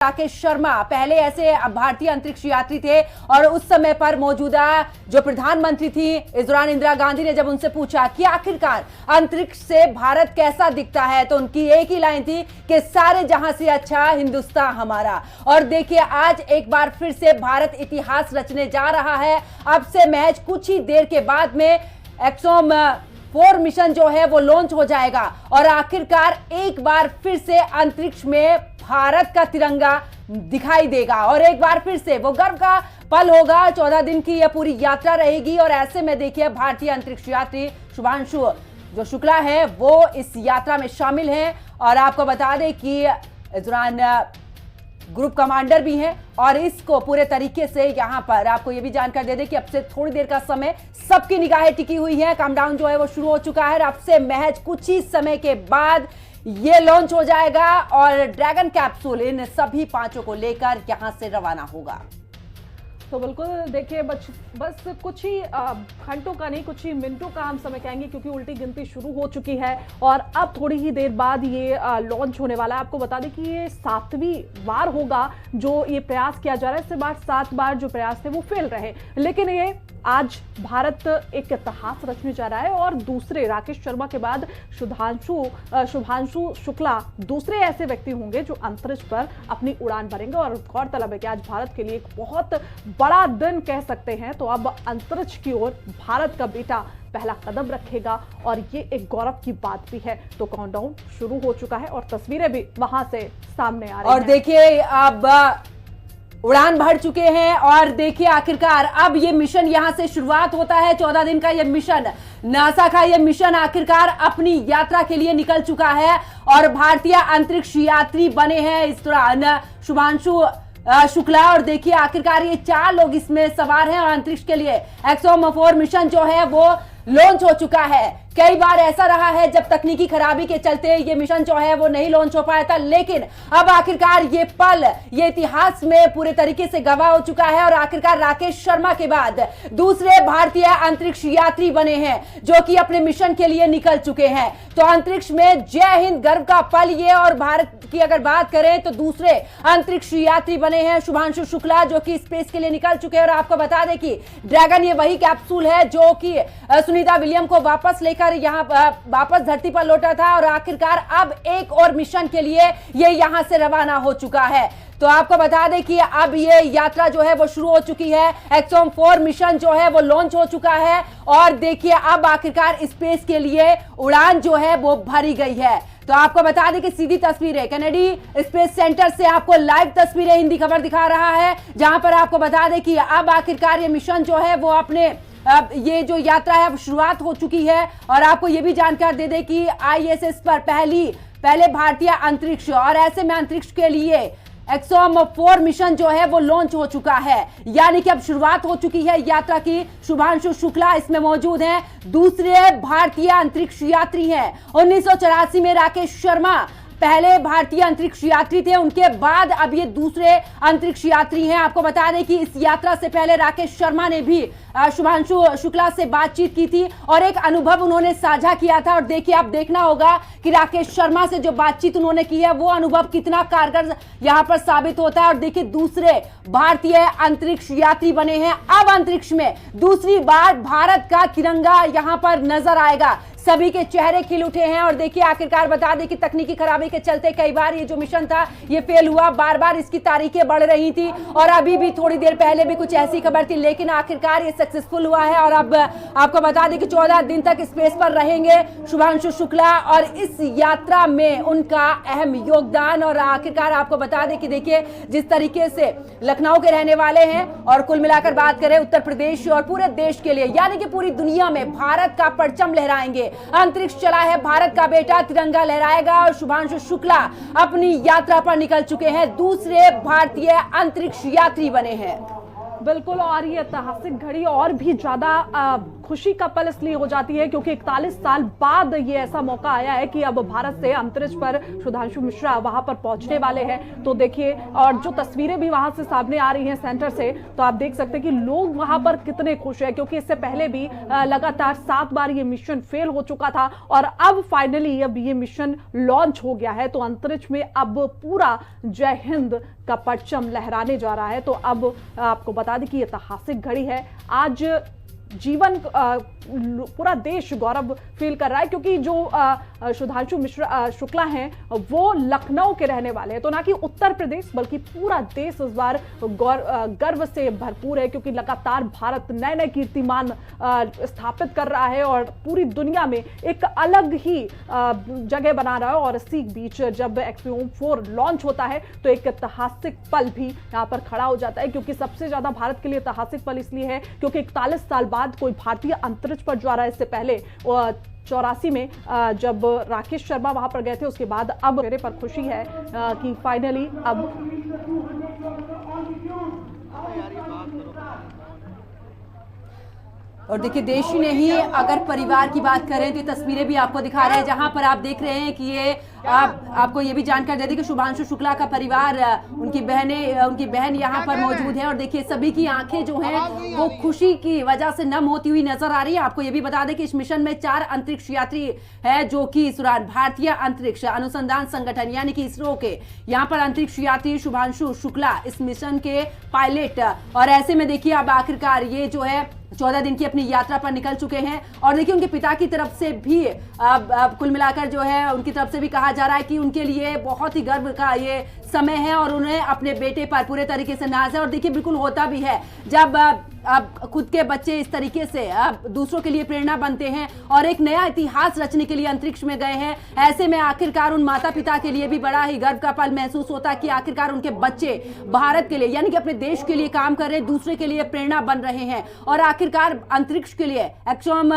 राकेश शर्मा पहले ऐसे भारतीय अंतरिक्ष यात्री थे और उस समय पर मौजूदा जो प्रधानमंत्री थी इस दौरान इंदिरा गांधी ने जब उनसे पूछा कि आखिरकार अंतरिक्ष से भारत कैसा दिखता है, तो उनकी एक ही लाइन थी कि सारे जहां से अच्छा हिंदुस्तान हमारा। और देखिए आज एक बार फिर से भारत इतिहास रचने जा रहा है। अब से महज कुछ ही देर के बाद में एक्सोम 4 मिशन जो है वो लॉन्च हो जाएगा और आखिरकार एक बार फिर से अंतरिक्ष में भारत का तिरंगा दिखाई देगा और एक बार फिर से वो गर्व का पल होगा। 14 दिन की यह पूरी यात्रा रहेगी और ऐसे में देखिए भारतीय अंतरिक्ष यात्री शुभांशु जो शुक्ला है वो इस यात्रा में शामिल हैं और आपको बता दें कि इस दौरान ग्रुप कमांडर भी हैं और इसको पूरे तरीके से यहां पर आपको यह भी जानकारी दे दें कि अब से थोड़ी देर का समय सबकी निगाहें टिकी हुई है। काउंटडाउन जो है वो शुरू हो चुका है। अब से महज कुछ ही समय के बाद ये लॉन्च हो जाएगा और ड्रैगन कैप्सूल इन सभी 5 को लेकर यहां से रवाना होगा। तो बिल्कुल देखिए बस कुछ ही घंटों का नहीं, कुछ ही मिनटों का हम समय कहेंगे क्योंकि उल्टी गिनती शुरू हो चुकी है और अब थोड़ी ही देर बाद ये लॉन्च होने वाला है। आपको बता दें कि ये 7वीं बार होगा जो ये प्रयास किया जा रहा है। इससे बाद 7 बार जो प्रयास थे वो फेल रहे, लेकिन ये आज भारत एक इतिहास रचने जा रहा है और दूसरे राकेश शर्मा के बाद शुभांशु शुक्ला दूसरे ऐसे व्यक्ति होंगे जो अंतरिक्ष पर अपनी उड़ान भरेंगे। और गौरतलब है कि आज भारत के लिए एक बहुत बड़ा दिन कह सकते हैं। तो अब अंतरिक्ष की ओर भारत का बेटा पहला कदम रखेगा और ये एक गौरव की बात भी है। तो काउंटडाउन शुरू हो चुका है और तस्वीरें भी वहां से सामने आ रही हैं। और देखिए अब उड़ान भर चुके हैं और देखिए आखिरकार अब ये मिशन यहां से शुरुआत होता है। 14 दिन का ये मिशन, नासा का ये मिशन आखिरकार अपनी यात्रा के लिए निकल चुका है और भारतीय अंतरिक्ष यात्री बने हैं इस दौरान शुभांशु शुक्ला। और देखिए आखिरकार ये 4 लोग इसमें सवार हैं और अंतरिक्ष के लिए एक्सोम 4 मिशन जो है वो लॉन्च हो चुका है। कई बार ऐसा रहा है जब तकनीकी खराबी के चलते ये मिशन जो है वो नहीं लॉन्च हो पाया था, लेकिन अब आखिरकार ये पल ये इतिहास में पूरे तरीके से गवाह हो चुका है और आखिरकार राकेश शर्मा के बाद दूसरे भारतीय अंतरिक्ष यात्री बने हैं जो कि अपने मिशन के लिए निकल चुके हैं। तो अंतरिक्ष में जय हिंद गर्व का पल ये। और भारत की अगर बात करें तो दूसरे अंतरिक्ष यात्री बने हैं शुभांशु शुक्ला जो कि स्पेस के लिए निकल चुके हैं। और आपको बता दें कि ड्रैगन ये वही कैप्सूल है जो कि सुनीता विलियम को वापस लेकर यहां वापस धरती पर लौटा था और आखिरकार अब एक और मिशन के लिए ये यहां से रवाना हो चुका है। तो आपको बता दें कि अब ये यात्रा जो है वो शुरू हो चुकी है। एक्सोम 4 मिशन जो है वो लॉन्च हो चुका है और देखिए अब आखिरकार स्पेस के लिए उड़ान जो है वो भरी गई है। तो आपको बता दें कि सीधी तस्वीरें कैनेडी स्पेस सेंटर से आपको लाइव तस्वीरें हिंदी खबर दिखा रहा है जहां पर आपको बता दें कि अब आखिरकार ये मिशन जो है वो अपने ये जो यात्रा है शुरुआत हो चुकी है। और आपको ये भी जानकारी दे दें कि ISS पर पहले भारतीय अंतरिक्ष और ऐसे में अंतरिक्ष के लिए एक्सोम 4 मिशन जो है वो लॉन्च हो चुका है, यानी कि अब शुरुआत हो चुकी है यात्रा की। शुभांशु शुक्ला इसमें मौजूद हैं, दूसरे भारतीय अंतरिक्ष यात्री हैं। 1984 में राकेश शर्मा पहले भारतीय अंतरिक्ष यात्री थे, उनके बाद अब ये दूसरे अंतरिक्ष यात्री हैं। आपको बता दें कि इस यात्रा से पहले राकेश शर्मा ने भी शुभांशु शुक्ला से बातचीत की थी और एक अनुभव उन्होंने साझा किया था। और देखिए अब देखना होगा कि राकेश शर्मा से जो बातचीत उन्होंने की है वो अनुभव कितना कारगर यहां पर साबित होता है। और देखिए दूसरे भारतीय अंतरिक्ष यात्री बने हैं। अब अंतरिक्ष में दूसरी बार भारत का तिरंगा यहां पर नजर आएगा, सभी के चेहरे खिल उठे हैं। और देखिए आखिरकार बता दें कि तकनीकी खराबी के चलते कई बार ये जो मिशन था ये फेल हुआ, बार बार इसकी तारीखें बढ़ रही थी और अभी भी थोड़ी देर पहले भी कुछ ऐसी खबर थी, लेकिन आखिरकार ये सक्सेसफुल हुआ है। और अब आपको बता दें कि 14 दिन तक स्पेस पर रहेंगे शुभांशु शुक्ला और इस यात्रा में उनका अहम योगदान। और आखिरकार आपको बता दें कि देखिए जिस तरीके से लखनऊ के रहने वाले हैं और कुल मिलाकर बात करें उत्तर प्रदेश और पूरे देश के लिए यानी कि पूरी दुनिया में भारत का परचम लहराएंगे। अंतरिक्ष चला है भारत का बेटा, तिरंगा लहराएगा। और शुभांशु शुक्ला अपनी यात्रा पर निकल चुके हैं, दूसरे भारतीय अंतरिक्ष यात्री बने हैं। बिल्कुल, और ये ऐतिहासिक घड़ी और भी ज्यादा खुशी का पल इसलिए हो जाती है क्योंकि 41 साल बाद ये ऐसा मौका आया है कि अब भारत से अंतरिक्ष पर सुधांशु मिश्रा वहां पर पहुंचने वाले हैं। तो देखिए, और जो तस्वीरें भी वहां से सामने आ रही हैं सेंटर से, तो आप देख सकते हैं कि लोग वहां पर कितने खुश हैं, क्योंकि इससे पहले भी लगातार 7 बार ये मिशन फेल हो चुका था और अब फाइनली अब ये मिशन लॉन्च हो गया है। तो अंतरिक्ष में अब पूरा जय हिंद का परचम लहराने जा रहा है। तो अब आपको बता दें कि ऐतिहासिक घड़ी है। आज जीवन पूरा देश गौरव फील कर रहा है, क्योंकि जो सुधांशु मिश्रा शुक्ला हैं वो लखनऊ के रहने वाले हैं। तो ना कि उत्तर प्रदेश बल्कि पूरा देश इस बार गर्व से भरपूर है, क्योंकि लगातार भारत नए नए कीर्तिमान स्थापित कर रहा है और पूरी दुनिया में एक अलग ही जगह बना रहा है। और इसी बीच जब एक्सपीरियम 4 लॉन्च होता है तो एक ऐतिहासिक पल भी यहाँ पर खड़ा हो जाता है, क्योंकि सबसे ज्यादा भारत के लिए ऐतिहासिक पल इसलिए है क्योंकि 41 साल बाद कोई भारतीय अंतरिक्ष पर जा रहा है। इससे पहले 84 में जब राकेश शर्मा वहां पर गए थे, उसके बाद अब चेहरे पर खुशी है कि फाइनली अब और देखिए, देश ही नहीं अगर परिवार की बात करें तो तस्वीरें भी आपको दिखा रहे हैं, जहां पर आप देख रहे हैं कि ये आपको ये भी जानकारी दे दी कि शुभांशु शुक्ला का परिवार, उनकी बहन यहाँ पर मौजूद है। और देखिए, सभी की आंखें जो हैं वो खुशी की वजह से नम होती हुई नजर आ रही है। आपको ये भी बता दें कि इस मिशन में 4 अंतरिक्ष यात्री है, जो कि इस दौरान भारतीय अंतरिक्ष अनुसंधान संगठन यानी कि इसरो के यहाँ पर अंतरिक्ष यात्री शुभांशु शुक्ला इस मिशन के पायलट। और ऐसे में देखिए, अब आखिरकार ये जो है 14 दिन की अपनी यात्रा पर निकल चुके हैं। और देखिए, उनके पिता की तरफ से भी अब कुल मिलाकर जो है उनकी तरफ से भी कहा जा रहा है कि उनके लिए बहुत ही गर्व का ये समय है और उन्हें अपने बेटे पर पूरे तरीके से नाज है। और देखिए, बिल्कुल होता भी है जब अब खुद के बच्चे इस तरीके से अब दूसरों के लिए प्रेरणा बनते हैं और एक नया इतिहास रचने के लिए अंतरिक्ष में गए हैं। ऐसे में आखिरकार उन माता पिता के लिए भी बड़ा ही गर्व का पल महसूस होता है कि आखिरकार उनके बच्चे भारत के लिए यानी कि अपने देश के लिए काम कर रहे हैं, दूसरे के लिए प्रेरणा बन रहे हैं। और आखिरकार अंतरिक्ष के लिए एक्सपीरियम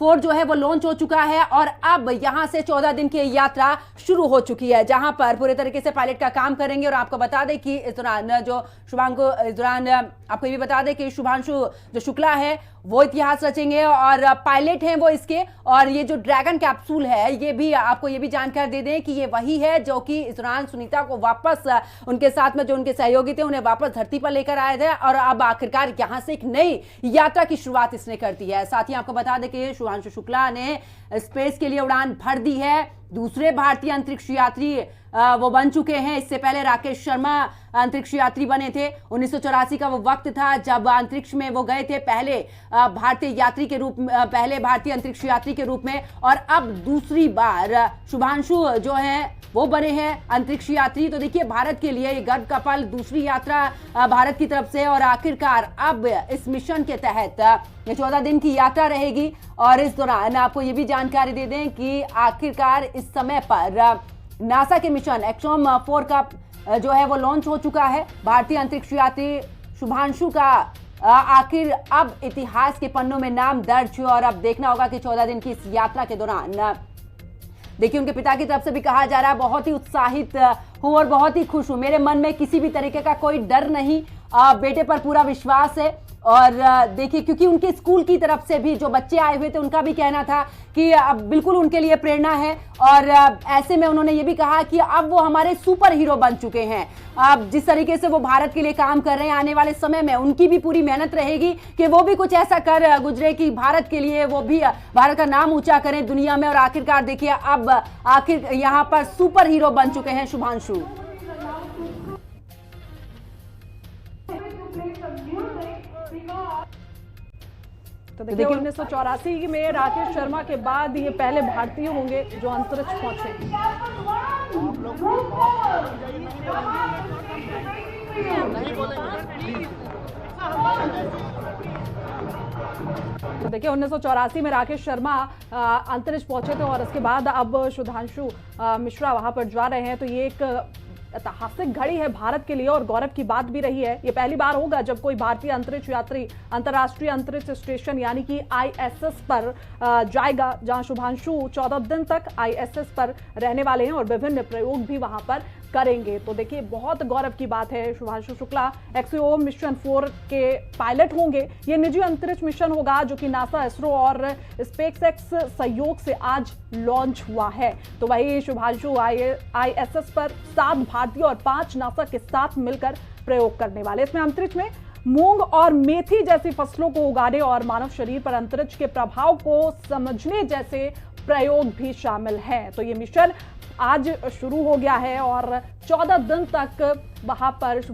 4 जो है वो लॉन्च हो चुका है और अब यहां से 14 दिन की यात्रा शुरू हो चुकी है, जहां पर पूरे तरीके से पायलट का काम करेंगे। और आपको बता दें कि इस दौरान जो आपको ये भी बता दें कि शुभांशु जो शुक्ला है वो इतिहास रचेंगे और पायलट हैं वो इसके। और ये जो ड्रैगन कैप्सूल है, ये भी आपको ये भी जानकारी दे दें कि ये वही है जो कि इस दौरान सुनीता को वापस उनके साथ में जो उनके सहयोगी थे उन्हें वापस धरती पर लेकर आए थे। और अब आखिरकार यहां से एक नई यात्रा की शुरुआत इसने कर दी है। साथ ही आपको बता दें कि शुभांशु शुक्ला ने स्पेस के लिए उड़ान भर दी है। दूसरे भारतीय अंतरिक्ष यात्री वो बन चुके हैं। इससे पहले राकेश शर्मा अंतरिक्ष यात्री बने थे। 1984 का वो वक्त था जब अंतरिक्ष में वो गए थे, पहले भारतीय भारतीय अंतरिक्ष यात्री के रूप में। और अब दूसरी बार शुभांशु जो है वो बने हैं अंतरिक्ष यात्री। तो देखिए, भारत के लिए ये गर्व का पल, दूसरी यात्रा भारत की तरफ से। और आखिरकार अब इस मिशन के तहत ये 14 दिन की यात्रा रहेगी। और इस दौरान आपको ये भी जानकारी दे दें कि आखिरकार इस समय पर नासा के मिशन एक्सपीरियम 4 का जो है वो लॉन्च हो चुका है। भारतीय अंतरिक्ष यात्री शुभांशु का आखिर अब इतिहास के पन्नों में नाम दर्ज हुआ। और अब देखना होगा कि 14 दिन की इस यात्रा के दौरान देखिए, उनके पिता की तरफ से भी कहा जा रहा है बहुत ही उत्साहित हूं और बहुत ही खुश हूं, मेरे मन में किसी भी तरीके का कोई डर नहीं, बेटे पर पूरा विश्वास है। और देखिए, क्योंकि उनके स्कूल की तरफ से भी जो बच्चे आए हुए थे उनका भी कहना था कि अब बिल्कुल उनके लिए प्रेरणा है। और ऐसे में उन्होंने ये भी कहा कि अब वो हमारे सुपर हीरो बन चुके हैं। अब जिस तरीके से वो भारत के लिए काम कर रहे हैं, आने वाले समय में उनकी भी पूरी मेहनत रहेगी कि वो भी कुछ ऐसा कर गुजरे कि भारत के लिए वो भी भारत का नाम ऊंचा करें दुनिया में। और आखिरकार देखिए, अब आखिर यहाँ पर सुपर हीरो बन चुके हैं शुभांशु। तो देखिए, 1984 में राकेश शर्मा के बाद ये पहले भारतीय होंगे जो अंतरिक्ष पहुंचे। तो देखिए, 1984 में राकेश शर्मा अंतरिक्ष पहुंचे थे और उसके बाद अब सुधांशु मिश्रा वहां पर जा रहे हैं। तो ये एक ऐतिहासिक घड़ी है भारत के लिए और गौरव की बात भी रही है। ये पहली बार होगा जब कोई भारतीय अंतरिक्ष यात्री अंतर्राष्ट्रीय अंतरिक्ष स्टेशन यानी कि ISS पर जाएगा, जहां शुभांशु 14 दिन तक ISS पर रहने वाले हैं और विभिन्न प्रयोग भी वहां पर करेंगे। तो देखिए बहुत गौरव की बात है, शुभांशु शुक्ला एक्सओ मिशन 4 के पायलट होंगे। ये निजी अंतरिक्ष मिशन होगा जो कि नासा, इसरो और स्पेसएक्स सहयोग से आज लॉन्च हुआ है। तो वही शुभांशु ISS पर 7 भारतीय और 5 नासा के साथ मिलकर प्रयोग करने वाले। इसमें अंतरिक्ष में मूंग और मेथी जैसी फसलों को उगाने और मानव शरीर पर अंतरिक्ष के प्रभाव को समझने जैसे प्रयोग भी शामिल हैं। तो ये मिशन आज शुरू हो गया है और 14 दिन तक वहां पर